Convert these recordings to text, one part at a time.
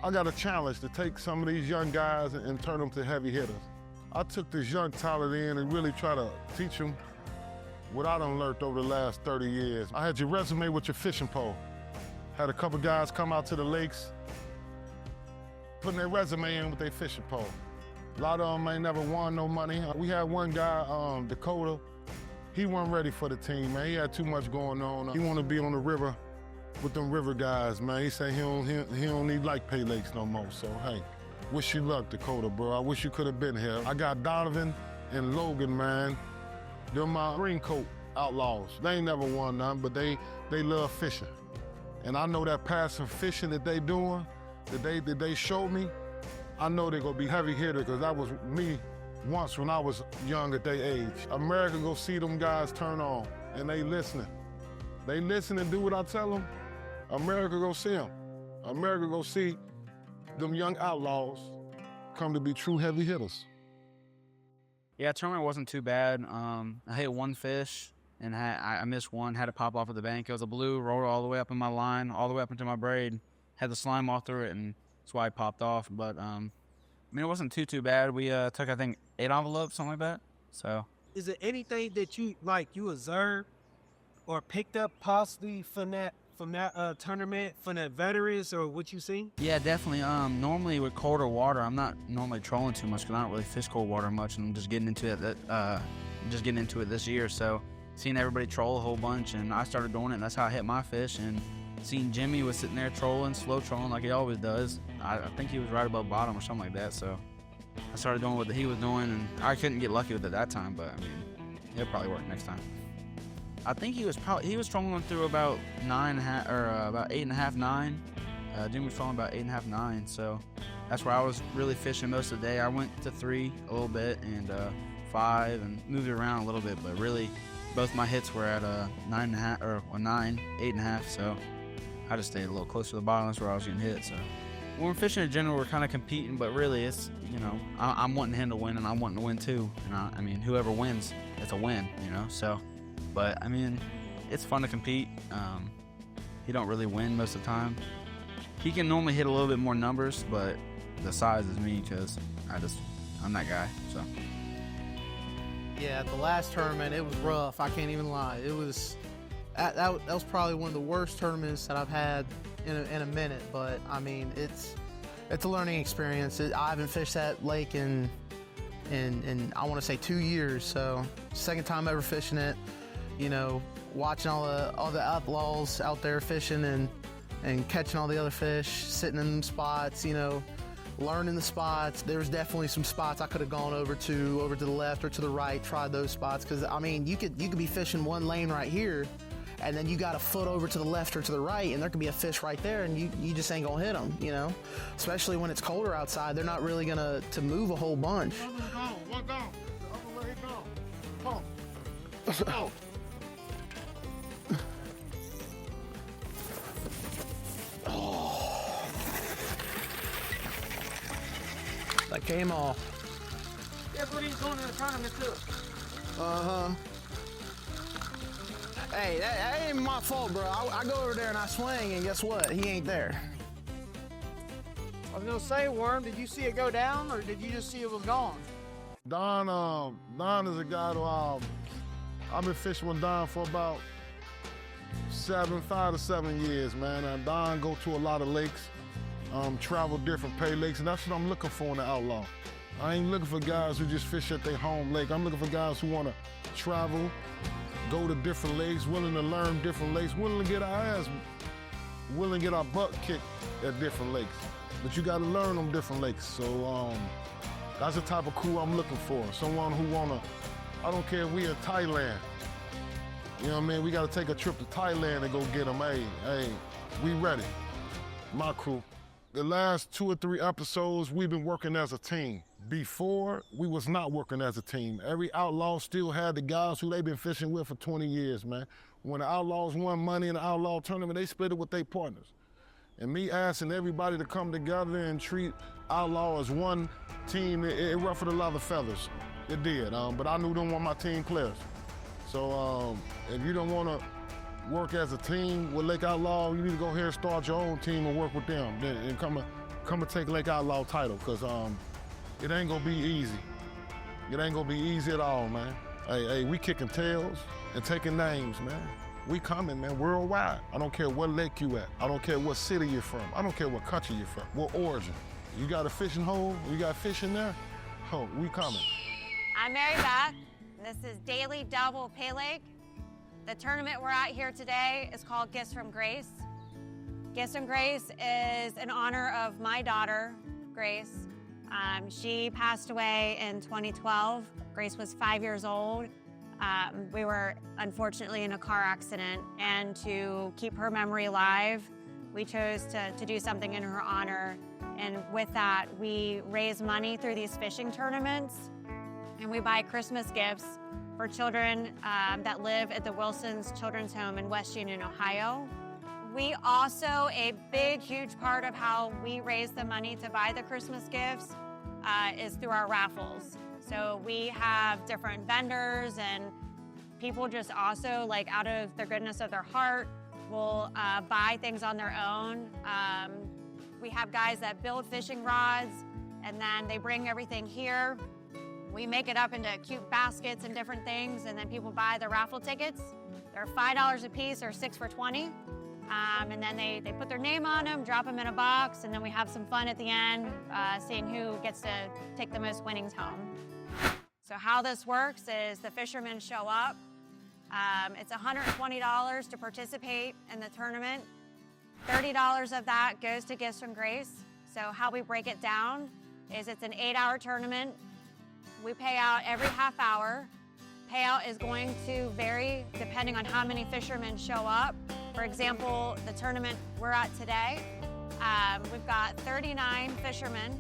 I got a challenge to take some of these young guys and turn them to heavy hitters. I took this young talent in and really try to teach them what I done learned over the last 30 years. I had your resume with your fishing pole. Had a couple guys come out to the lakes, putting their resume in with their fishing pole. A lot of them ain't never won no money. We had one guy, Dakota, he wasn't ready for the team, man. He had too much going on. He wanted to be on the river with them river guys, man. He said he don't need like Paylakes no more. So, hey, wish you luck, Dakota, bro. I wish you could have been here. I got Donovan and Logan, man. They're my green coat outlaws. They ain't never won none, but they love fishing. And I know that passion fishing that they doing, that they showed me, I know they're gonna be heavy hitter, because that was me once when I was young at their age. America go see them guys turn on, and they listening. They listen and do what I tell them. America go see them. America go see them young outlaws come to be true heavy hitters. Yeah, tournament wasn't too bad. I hit one fish, and I missed one, had it pop off at the bank. It was a blue, rolled all the way up in my line, all the way up into my braid, had the slime all through it, and that's why it popped off. But, I mean, it wasn't too bad. We took, I think, 8 envelopes, something like that. So. Is there anything that you observed or picked up possibly from that tournament, from that veterans, or what you seen? Yeah, definitely. Normally with colder water, I'm not normally trolling too much because I don't really fish cold water much, and I'm just getting into it this year. So seeing everybody troll a whole bunch, and I started doing it, and that's how I hit my fish. And seeing Jimmy was sitting there trolling, slow trolling like he always does. I think he was right above bottom or something like that. So I started doing what he was doing, and I couldn't get lucky with it that time, but I mean, it'll probably work next time. I think he was trolling through about 9.5 or about 8.5, 9. Jimmy was trolling about 8.5, 9. So that's where I was really fishing most of the day. I went to 3 a little bit and 5 and moved it around a little bit, but really both my hits were at 9.5 or 9, 8.5. So I just stayed a little closer to the bottom. That's where I was getting hit. So when we're fishing in general, we're kind of competing, but really it's, you know, I'm wanting him to win and I'm wanting to win too. And I mean, whoever wins, it's a win, you know. So. But, I mean, it's fun to compete. He don't really win most of the time. He can normally hit a little bit more numbers, but the size is me because I'm that guy, so. Yeah, at the last tournament, it was rough. I can't even lie. It was, that was probably one of the worst tournaments that I've had in a minute. But, I mean, it's a learning experience. I haven't fished that lake in I want to say 2 years, so second time ever fishing it. You know, watching all the outlaws out there fishing and catching all the other fish, sitting in them spots, you know, learning the spots. There was definitely some spots I could have gone over to the left or to the right, tried those spots, because I mean, you could be fishing one lane right here, and then you got a foot over to the left or to the right, and there could be a fish right there, and you just ain't gonna hit them, you know. Especially when it's colder outside, they're not really gonna move a whole bunch. One down. I'm gonna let it go. Come on. That came off. That's what he's doing in the tournament too. Hey, that ain't my fault, bro. I go over there and I swing, and guess what? He ain't there. I was gonna say, Worm, did you see it go down, or did you just see it was gone? Don is a guy who I've been fishing with Don for about 5 to 7 years, man. And Don go to a lot of lakes, travel different pay lakes, and that's what I'm looking for in the outlaw. I ain't looking for guys who just fish at their home lake. I'm looking for guys who want to travel, go to different lakes, willing to learn different lakes, willing to get our butt kicked at different lakes. But you got to learn them different lakes. So that's the type of crew I'm looking for. Someone who I don't care if we in Thailand. You know what I mean? We got to take a trip to Thailand and go get them. Hey, we ready. My crew. The last 2 or 3 episodes, we've been working as a team. Before, we was not working as a team. Every outlaw still had the guys who they've been fishing with for 20 years, man. When the Outlaws won money in the Outlaw tournament, they split it with their partners. And me asking everybody to come together and treat Outlaw as one team, it ruffled a lot of feathers. It did, but I knew them were my team players. So if you don't want to work as a team with Lake Outlaw, you need to go ahead and start your own team and work with them. And come come and take Lake Outlaw title, because it ain't gonna be easy. It ain't gonna be easy at all, man. Hey, we kicking tails and taking names, man. We coming, man, worldwide. I don't care what lake you at. I don't care what city you're from. I don't care what country you're from, what origin. You got a fishing hole, you got fish in there, oh, we coming. I'm Mary Beth. This is Dailey Double Paylake. The tournament we're at here today is called Gifts from Grace. Gifts from Grace is in honor of my daughter, Grace. She passed away in 2012. Grace was 5 years old. We were unfortunately in a car accident, and to keep her memory alive, we chose to do something in her honor. And with that, we raise money through these fishing tournaments, and we buy Christmas gifts for children that live at the Wilson's Children's Home in West Union, Ohio. We also, a big, huge part of how we raise the money to buy the Christmas gifts is through our raffles. So we have different vendors, and people just also, like, out of the goodness of their heart, will buy things on their own. We have guys that build fishing rods, and then they bring everything here. We make it up into cute baskets and different things, and then people buy the raffle tickets. They're $5 a piece or 6 for $20. And then they put their name on them, drop them in a box, and then we have some fun at the end, seeing who gets to take the most winnings home. So how this works is the fishermen show up. It's $120 to participate in the tournament. $30 of that goes to Gifts from Grace. So how we break it down is it's an 8-hour tournament. We pay out every half hour. Payout is going to vary depending on how many fishermen show up. For example, the tournament we're at today, we've got 39 fishermen.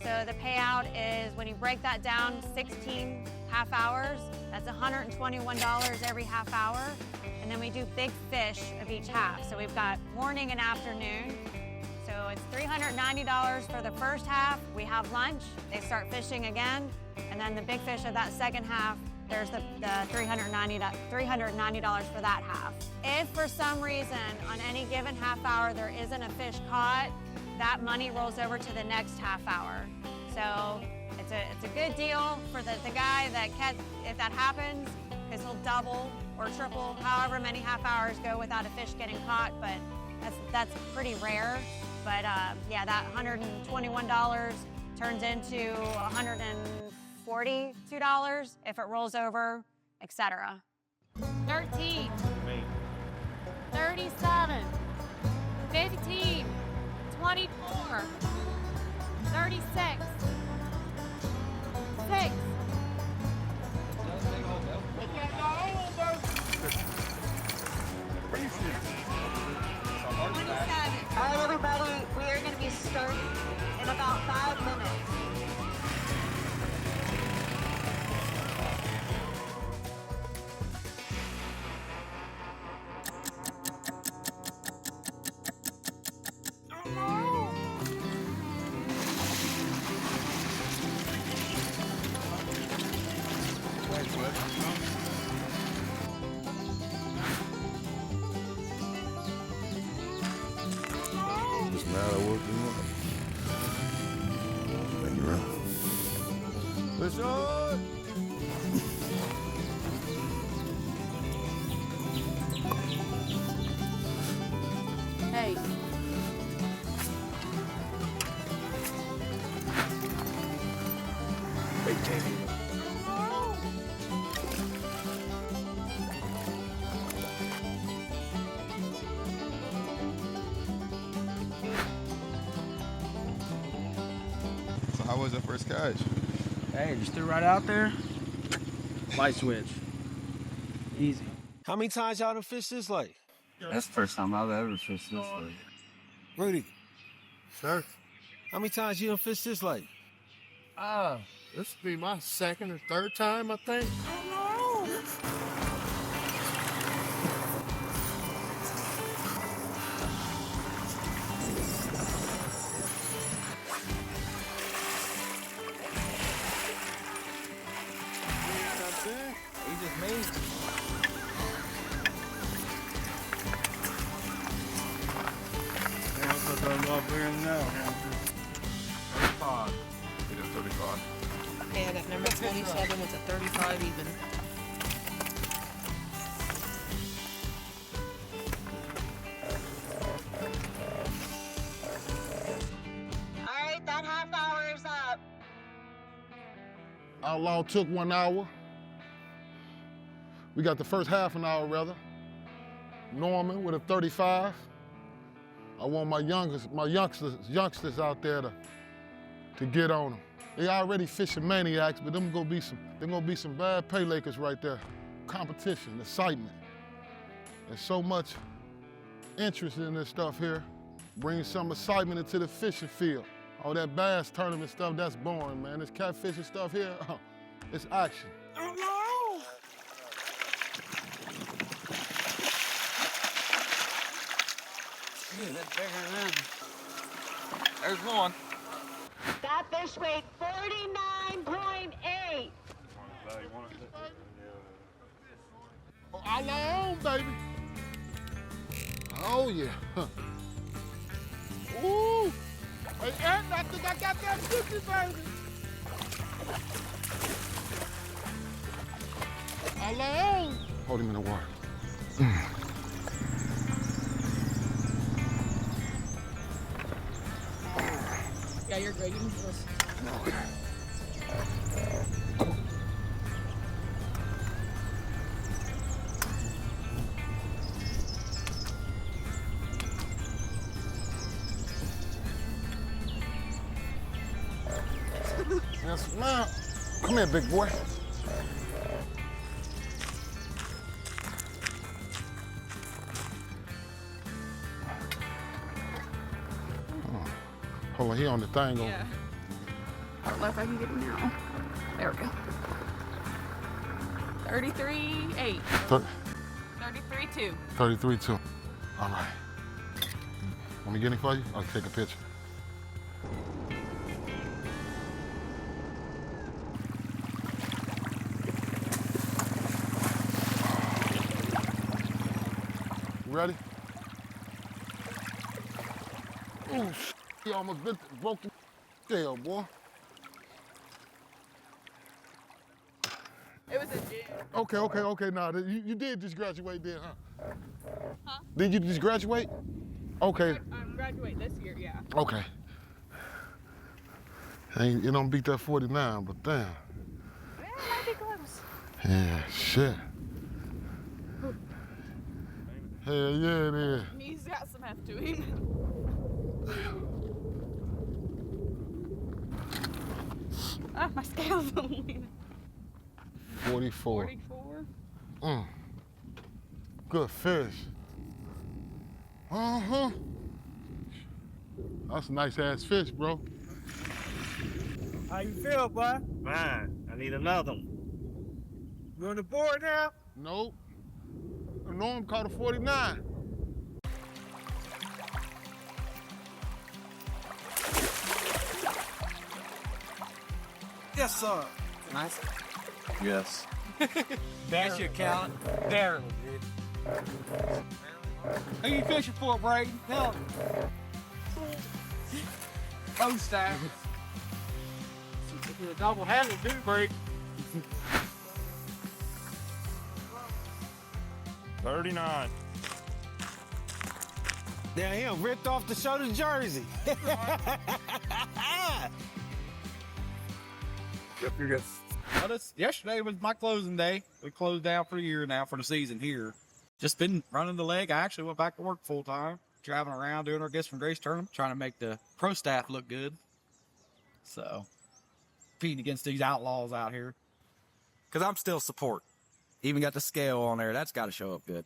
So the payout is, when you break that down, 16 half hours. That's $121 every half hour. And then we do big fish of each half. So we've got morning and afternoon. So it's $390 for the first half. We have lunch. They start fishing again. And then the big fish of that second half, there's the $390 for that half. If for some reason on any given half hour there isn't a fish caught, that money rolls over to the next half hour. So it's a good deal for the guy that if that happens, because he'll double or triple however many half hours go without a fish getting caught, but that's pretty rare. But yeah, that $121 turns into $142 if it rolls over, etc. 13, 37, 15, 24, 36, 6. All right, everybody, we are going to be starting in about 5 minutes. Doesn't matter what you want. Bring it around. Push on! Hey. So how was that first catch? Hey, just threw right out there. Light switch. Easy. How many times y'all done fished this lake? That's the first time I've ever fished this lake. Rudy, Sir? how many times you done fished this lake? This will be my second or third time, I think. He just made it. Put those up here now. Okay, I got number 27. It's a 35 even. All right, that half hour is up. Outlaw took 1 hour. We got the first half an hour, rather. Norman with a 35. I want my youngsters out there to get on them. They already fishing maniacs, but them gonna be some bad Paylakers right there. Competition, excitement. There's so much interest in this stuff here. Brings some excitement into the fishing field. All that bass tournament stuff, that's boring, man. This catfishing stuff here, it's action. There's one. That fish weighed 49.8. Oh, Outlaw on, baby. Oh, yeah. Ooh. Hey, Ed, I think I got that 50, baby. Outlaw on. Hold him in the water. Yeah, you're good. You can just listen. Yes, ma'am. Come here, big boy. Hold on, he on the thing. Yeah. I don't know if I can get him now. There we go. 33.8. 33.2. 33-2. All right. Want me to get him for you? I'll take a picture. You ready? Ooh, he almost broke the tail, boy. It was a gym. Okay. Now, you did just graduate then, huh? Huh? Did you just graduate? Okay. I'm graduating this year, yeah. Okay. You don't beat that 49, but damn. Yeah, it might be close. Yeah, shit. Hell yeah, it is. He's got some heft to him. Ah, my scale's only 44. 44. Good fish. Uh-huh. That's a nice ass fish, bro. How you feel, boy? Fine. I need another one. You on the board now? Nope. Norm caught a 49. Yes, sir. Nice. Yes. That's your account. Barely, dude. Who you fishing for, Braden? Tell me. Oh, staff. A double handle, dude, Braden. 39. Now him ripped off the shoulder jersey. You're good. Well, yesterday was my closing day. We closed down for a year now for the season here. Just been running the leg. I actually went back to work full time, traveling around doing our Gifts from Grace tournament, trying to make the pro staff look good. So, competing against these outlaws out here. Because I'm still support. Even got the scale on there. That's got to show up good.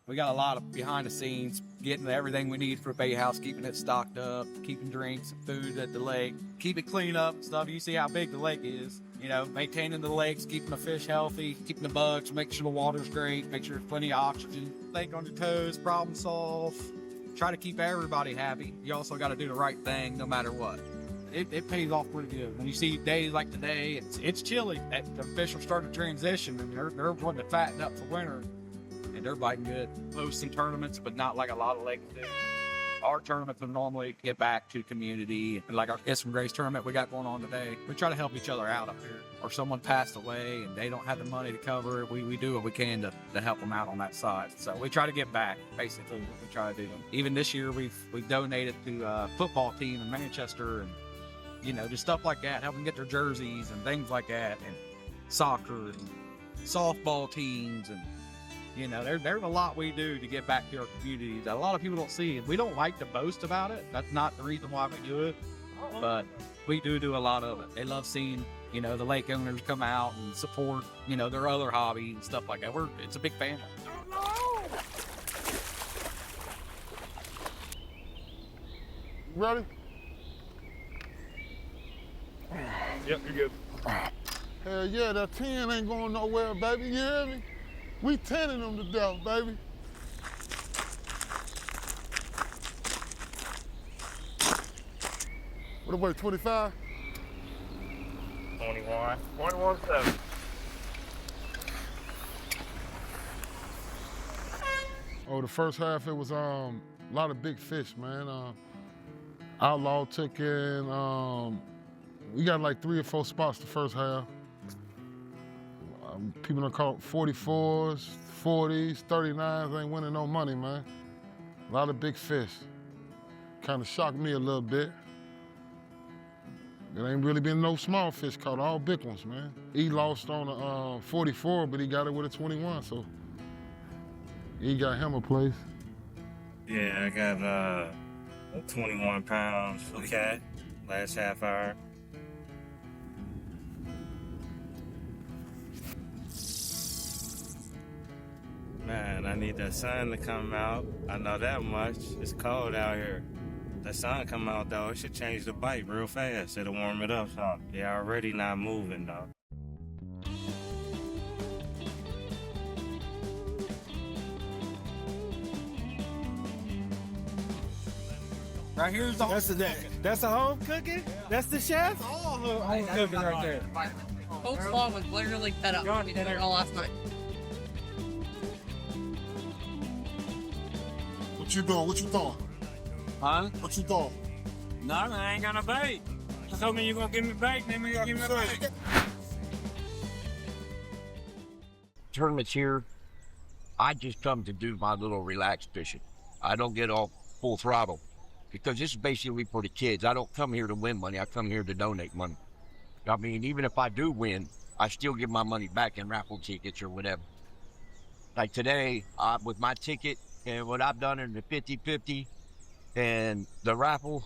We got a lot of behind the scenes, getting everything we need for a bait house, keeping it stocked up, keeping drinks and food at the lake, keep it clean up and stuff. You see how big the lake is. You know, maintaining the lakes, keeping the fish healthy, keeping the bugs, making sure the water's great, make sure there's plenty of oxygen. Think on your toes, problem solve. Try to keep everybody happy. You also got to do the right thing no matter what. It pays off pretty good. When you see days like today, it's chilly. The fish are starting to transition, and they're wanting to fatten up for winter. And they're biting good. Hosting tournaments, but not like a lot of lakes do. our tournaments would normally get back to community. Like our Kiss from Grace tournament we got going on today, we try to help each other out up here. Or someone passed away and they don't have the money to cover it, we do what we can to help them out on that side. So we try to give back, basically, what we try to do. Even this year, we've donated to a football team in Manchester and, you know, just stuff like that, help them get their jerseys and things like that, and soccer and softball teams, and you know, there's a lot we do to get back to our communities that a lot of people don't see. And we don't like to boast about it. That's not the reason why we do it, but we do a lot of it. They love seeing, you know, the lake owners come out and support, you know, their other hobbies and stuff like that. It's a big family. Ready? Yep, you're good. Hell yeah, that 10 ain't going nowhere, baby. You hear me? We 10ing them to death, baby. What about 25? 21. 21-7. Oh, the first half, it was a lot of big fish, man. Outlaw took in, we got like 3 or 4 spots the first half. People done caught 44s, 40s, 39s, ain't winning no money, man. A lot of big fish. Kind of shocked me a little bit. There ain't really been no small fish caught, all big ones, man. He lost on a 44, but he got it with a 21, so he got him a place. Yeah, I got 21 pounds for cat last half hour. Man, I need that sun to come out. I know that much. It's cold out here. The sun come out though, it should change the bite real fast. It'll warm it up some. Yeah, already not moving though. Right here's the That's a home cooking? That's the chef? home cooking right there. Whole slaw was literally cut up. We did it all last night. What you doing? What you doing? Huh? What you doing? Nothing, I ain't got no bait. You told me you gonna give me bait, then you gonna give me a bait. Tournaments here, I just come to do my little relaxed fishing. I don't get all full throttle because this is basically for the kids. I don't come here to win money. I come here to donate money. I mean, even if I do win, I still give my money back in raffle tickets or whatever. Like today, with my ticket and what I've done in the 50-50 and the raffle,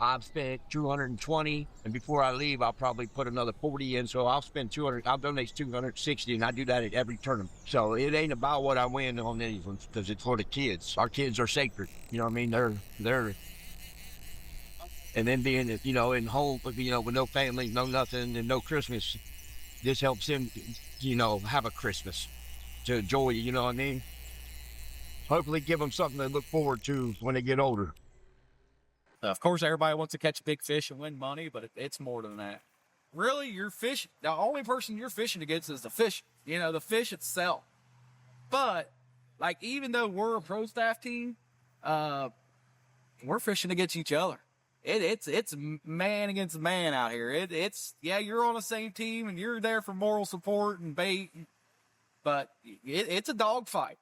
I've spent 220, and before I leave, I'll probably put another 40 in, so I'll spend 200. I'll donate 260, and I do that at every tournament. So it ain't about what I win on these ones, because it's for the kids. Our kids are sacred. You know what I mean? They're, and then being, you know, in home, you know, with no family, no nothing, and no Christmas, this helps them, you know, have a Christmas to enjoy. You know what I mean? Hopefully, give them something to look forward to when they get older. Of course, everybody wants to catch big fish and win money, but it's more than that. Really, you're fishing. The only person you're fishing against is the fish, you know, the fish itself. But, like, even though we're a pro staff team, we're fishing against each other. It's man against man out here. It's you're on the same team and you're there for moral support and bait, but it's a dogfight.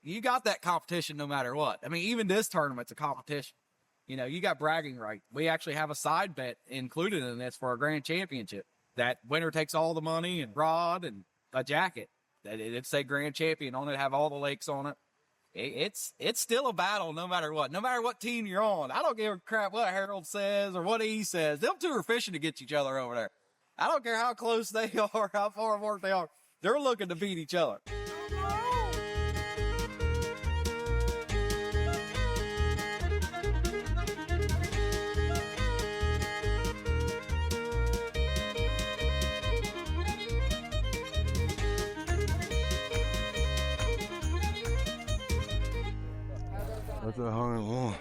You got that competition no matter what. I mean, even this tournament's a competition. You know, you got bragging right. We actually have a side bet included in this for our grand championship. That winner takes all the money and rod and a jacket. It'd say grand champion on it, have all the lakes on it. It's still a battle no matter what. No matter what team you're on. I don't give a crap what Harold says or what he says. Them two are fishing against each other over there. I don't care how close they are, how far apart they are. They're looking to beat each other. That's 101.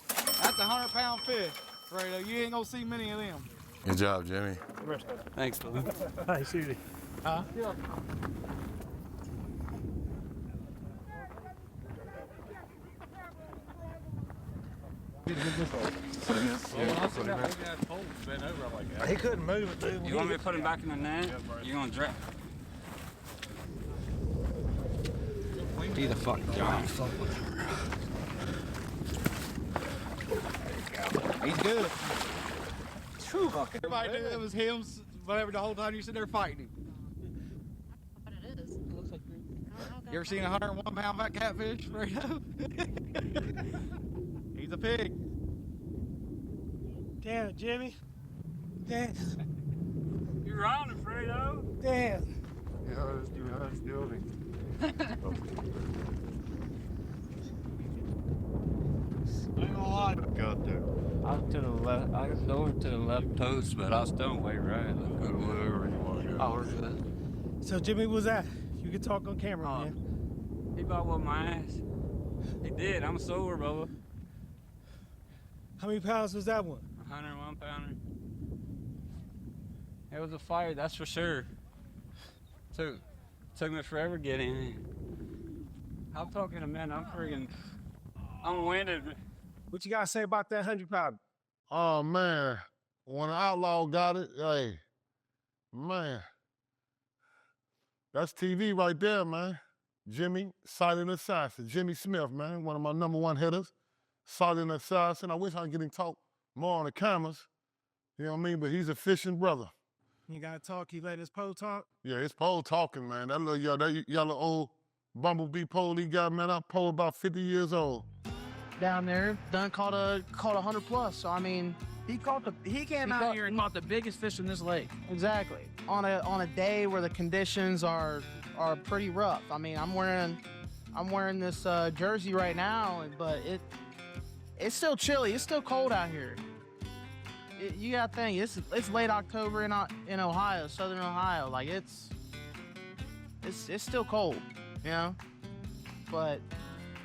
That's a 100-pound fish, Fredo. You ain't gonna see many of them. Good job, Jimmy. Thanks, man. Hey, Shooty. Huh? He couldn't move it, dude. You want me to put him back in the net? You're gonna drop. Be the fuck John. He's good. Everybody knew it was him, whatever, the whole time you sit there fighting him. What it is. It looks like You ever seen a 101-pound fat catfish, Fredo? He's a pig. Damn it, Jimmy. Damn. You're running, Fredo. Damn. Yeah, let's do that. I ain't gonna lie. Got there. I was to the left. I was over to the left post, but I was still way right. Go whatever you want to go. Oh, we're good. So, Jimmy, what was that? You can talk on camera, man. He about whooped my ass. He did. I'm sober, Bubba. How many pounds was that one? 101 pounder. It was a fight, that's for sure. Took me forever to get in. I'm talking to men. I'm winded. What you got to say about that 100-pounder? Oh, man. When the Outlaw got it, hey, man. That's TV right there, man. Jimmy, silent assassin. Jimmy Smith, man, one of my #1 hitters. Silent assassin. I wish I could get him talk more on the cameras. You know what I mean? But he's a fishing brother. You got to talk. You let his pole talk? Yeah, it's pole talking, man. That yellow old bumblebee pole he got, man, I pole about 50 years old. Down there, done caught 100 plus. So I mean, he came out here and caught the biggest fish in this lake. exactly on a day where the conditions are pretty rough. I mean, I'm wearing this jersey right now, but it's still chilly. It's still cold out here. You gotta think it's late October in Ohio, Southern Ohio. Like it's still cold, you know. But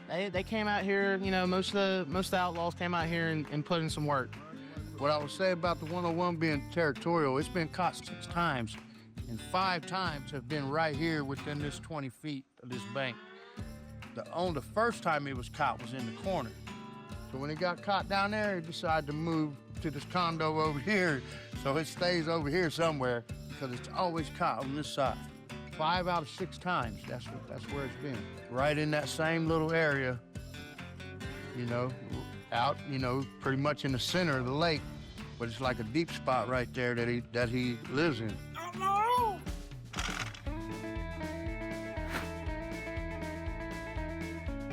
they came out here. You know, most of the Outlaws came out here and put in some work. What I would say about the 101 being territorial, it's been caught 6 times, and 5 times have been right here within this 20 feet of this bank. The first time it was caught was in the corner. So when it got caught down there, it decided to move to this condo over here, so it stays over here somewhere because it's always caught on this side. 5 out of 6 times, that's where it's been. Right in that same little area, you know, out, you know, pretty much in the center of the lake, but it's like a deep spot right there that he lives in. Oh, no!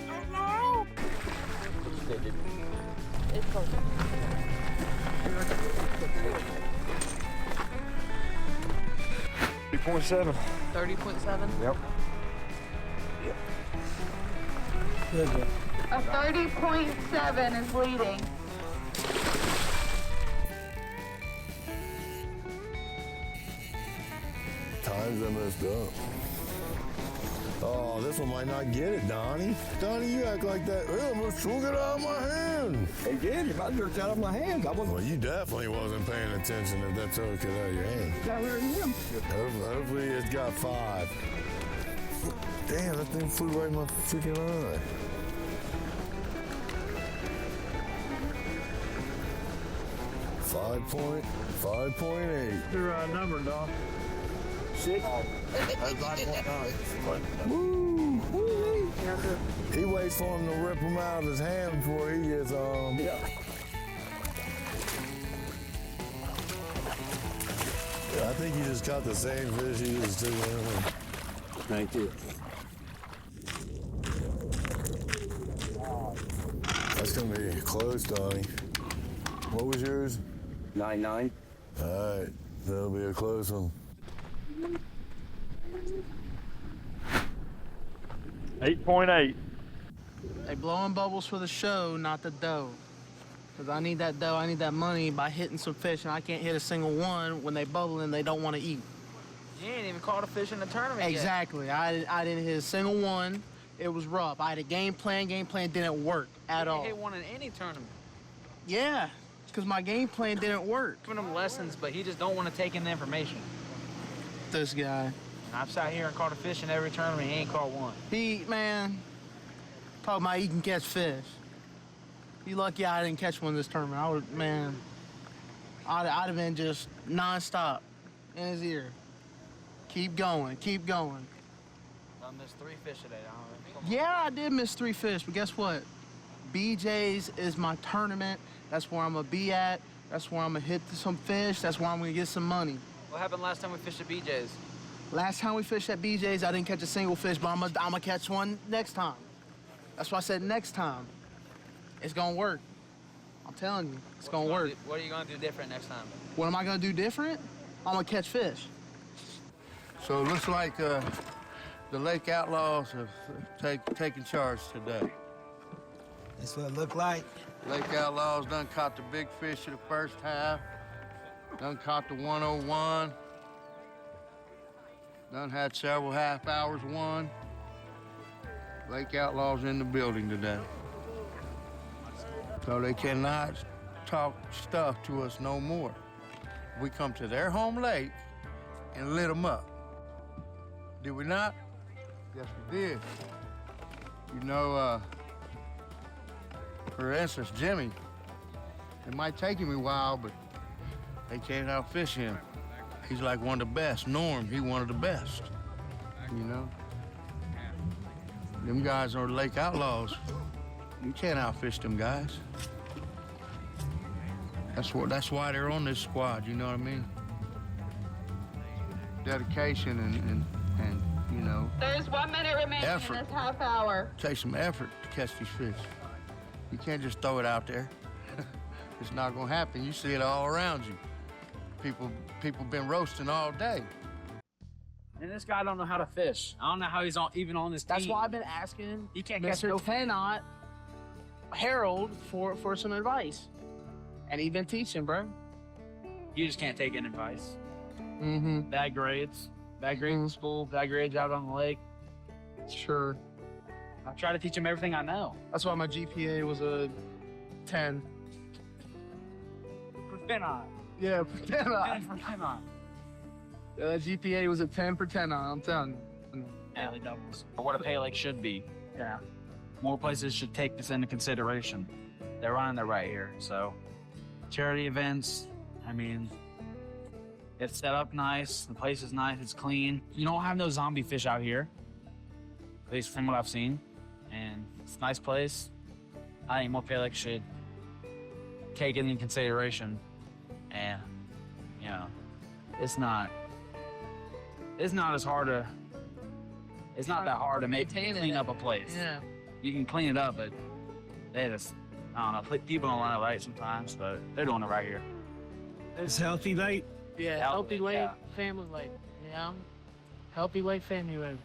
Oh, no! It's cold. 30.7. 30.7? Yep. A 30.7 is leading. Times I messed up. Oh, this one might not get it, Donnie. Donnie, you act like that. I almost took it out of my hand. It did. If I jerked out of my hands, I wasn't. Well, you definitely wasn't paying attention if that took it out of your hand. Hopefully it's got 5. Damn, that thing flew right in my freaking eye. $5.8. The right number, dog. 6. That's 5.9. Woo! He waits for him to rip him out of his hand before he gets Yeah, I think you just caught the same fish you just took in. Thank you. That's gonna be close, Donnie. What was yours? 9.9. All right, that'll be a close one. 8.8. They blowing bubbles for the show, not the dough. Because I need that dough, I need that money by hitting some fish, and I can't hit a single one when they bubble and they don't want to eat. You ain't even caught a fish in the tournament Exactly. I didn't hit a single one. It was rough. I had a game plan didn't work at all. You hit one in any tournament. Yeah, because my game plan didn't work. Giving him lessons, but he just don't want to take in the information. This guy. I've sat here and caught a fish in every tournament. He ain't caught one. Man, talking about eating catch fish. You lucky I didn't catch one this tournament. I'd have been just nonstop in his ear. Keep going, keep going. I missed 3 fish today. Yeah, I did miss 3 fish, but guess what? BJ's is my tournament. That's where I'm gonna be at. That's where I'm gonna hit some fish. That's where I'm gonna get some money. What happened last time we fished at BJ's? Last time we fished at BJ's, I didn't catch a single fish, but I'm gonna catch one next time. That's why I said next time. It's gonna work. I'm telling you, it's gonna work. What are you gonna do different next time? What am I gonna do different? I'm gonna catch fish. So it looks like the Lake Outlaws have taken charge today. That's what it looked like. Lake Outlaws done caught the big fish of the first half. Done caught the 101. Done had several half hours won. Lake Outlaws in the building today. So they cannot talk stuff to us no more. We come to their home lake and lit them up. Did we not? Yes, we did. You know, for instance, Jimmy, it might take him a while, but they can't outfish him. He's like one of the best. Norm, he one of the best, you know? Them guys are Lake Outlaws. You can't outfish them guys. That's why they're on this squad, you know what I mean? Dedication and you know. There's 1 minute remaining Effort. in this half hour. Take some effort to catch these fish. You can't just throw it out there. It's not gonna happen. You see it all around you. People been roasting all day. And this guy don't know how to fish. I don't know how he's even on this team. That's why I've been asking He can't catch Mr. no Tenot, Harold, for some advice. And he's been teaching, bro. You just can't take any advice. Mm-hmm. Bad grades in school, bad grades out on the lake. Sure. I try to teach him everything I know. That's why my GPA was a 10. For Tenot. Yeah, for Tenot. For Tenot. Yeah, that GPA was a 10 for Tenot, I'm telling you. Daily doubles. Or what a Paylake should be. Yeah. More places should take this into consideration. They're running it right here, so. Charity events, I mean, it's set up nice, the place is nice, it's clean. You don't have no zombie fish out here, at least from what I've seen. And it's a nice place. I think more Paylake should take it into consideration. And, you know, it's not as hard to, it's not that hard to clean up a place. Yeah. You can clean it up, but they just, I don't know, people don't run it right sometimes, but they're doing it right here. It's healthy lake. Yeah, healthy lake, family lake, you know? Healthy lake, family lake.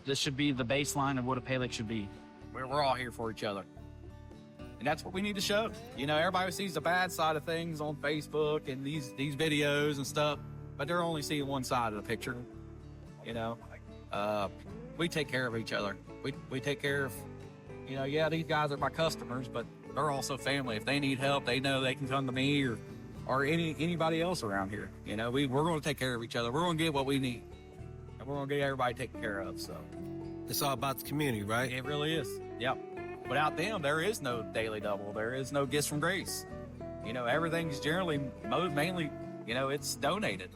This should be the baseline of what a Paylake should be. We're all here for each other. And that's what we need to show. You know, everybody sees the bad side of things on Facebook and these videos and stuff, but they're only seeing one side of the picture. You know, we take care of each other. We take care of, you know, yeah, these guys are my customers, but they're also family. If they need help, they know they can come to me or anybody else around here. You know, we're going to take care of each other. We're going to get what we need, and we're going to get everybody taken care of. So it's all about the community, right? It really is. Yep. Without them, there is no Daily Double. There is no Gifts from Grace. You know, everything's generally, mainly, you know, it's donated.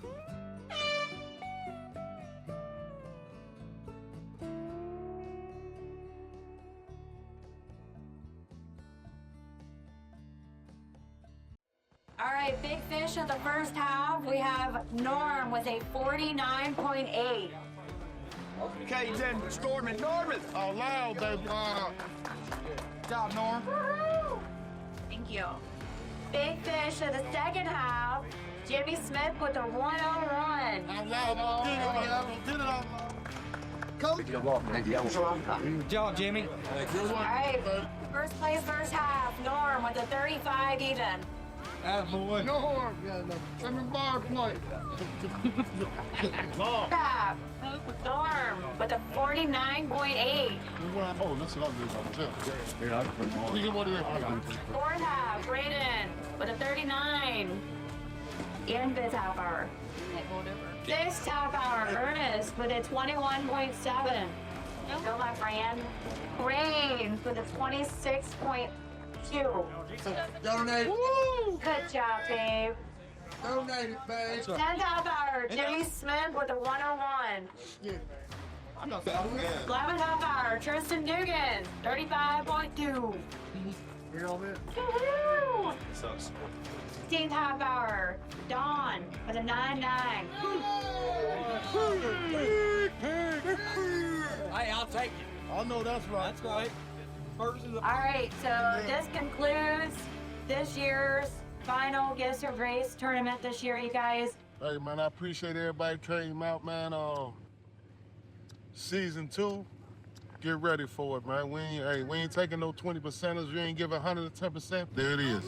All right, big fish of the first half. We have Norm with a 49.8. Okay, then Norman. Oh, loud, baby. Good job, Norm. Woohoo! Thank you. Big fish of the second half. Jimmy Smith with a 101. Out loud, did it out loud. Good job, Jimmy. All right, first place, first half. Norm with a 35 even. Attaboy. Norm, send me bar plate. Half. Norm with a 49.8. Oh, that's what I'm doing. Fourth half, Brayden with a 39. And fifth half hour. Sixth half hour, Ernest with a 21.7. Go back, Rand. Rain with a 26.8. 2. Donate. Good job, babe. Donate it, babe. 10 half hour, Jimmy Smith with a 101. Yeah. I'm not bad. 11 half hour, Tristan Dugan, 35.2. Hear all that? Woohoo! 15th half hour, Dawn with a 9.9. Hey, I'll take it. I know that's right. That's right. First is All right, so this concludes this year's final Gifts of Grace tournament this year, you guys. Hey, man, I appreciate everybody came out, man. Season 2, get ready for it, man. We ain't taking no 20%ers. We ain't giving 110%. There it is.